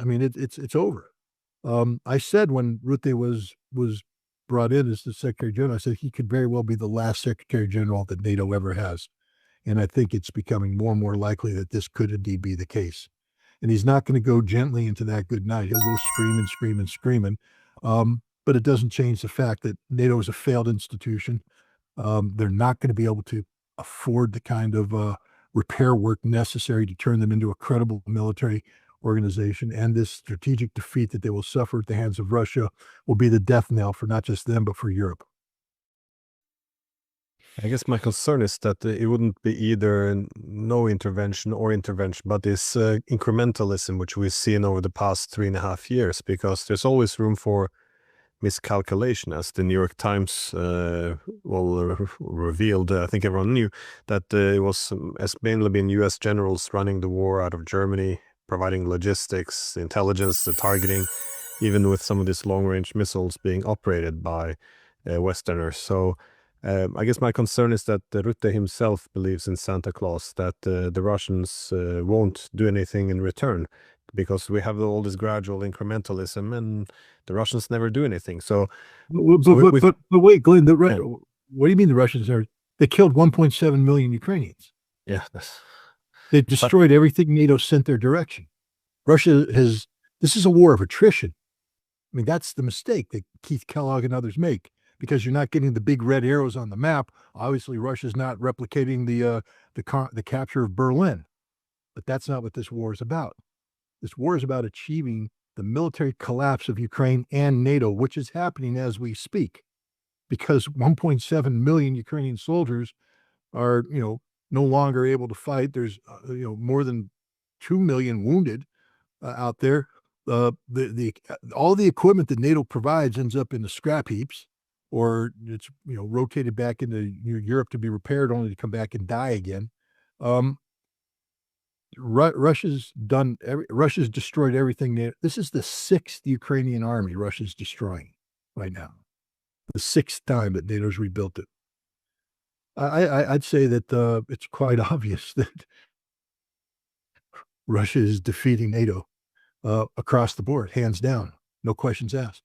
I mean, it's over. I said when Rutte was brought in as the Secretary General, I said he could very well be the last Secretary General that NATO ever has. And I think it's becoming more and more likely that this could indeed be the case. And he's not going to go gently into that good night. He'll go screaming, screaming, screaming. But it doesn't change the fact that NATO is a failed institution. They're not going to be able to afford the kind of repair work necessary to turn them into a credible military organization. And this strategic defeat that they will suffer at the hands of Russia will be the death knell for not just them, but for Europe. I guess my concern is that it wouldn't be either no intervention or intervention, but this incrementalism, which we've seen over the past 3.5 years, because there's always room for miscalculation, as the New York Times revealed. I think everyone knew that it was as mainly been U.S. generals running the war out of Germany, providing logistics, intelligence, the targeting, even with some of these long-range missiles being operated by Westerners. So I guess my concern is that Rutte himself believes in Santa Claus, that the Russians won't do anything in return, because we have all this gradual incrementalism and the Russians never do anything. So, but wait, Glenn, yeah. What do you mean the Russians are? They killed 1.7 million Ukrainians. Yeah, They destroyed everything NATO sent their direction. This is a war of attrition. I mean, that's the mistake that Keith Kellogg and others make, because you're not getting the big red arrows on the map. Obviously, Russia's not replicating the capture of Berlin, but that's not what this war is about. This war is about achieving the military collapse of Ukraine and NATO, which is happening as we speak, because 1.7 million Ukrainian soldiers are, no longer able to fight. There's, more than 2 million wounded out there. All the equipment that NATO provides ends up in the scrap heaps, or it's rotated back into Europe to be repaired, only to come back and die again. Russia's destroyed everything. This is the 6th Ukrainian army Russia's destroying right now. The 6th time that NATO's rebuilt it. I'd say that it's quite obvious that Russia is defeating NATO across the board, hands down, no questions asked.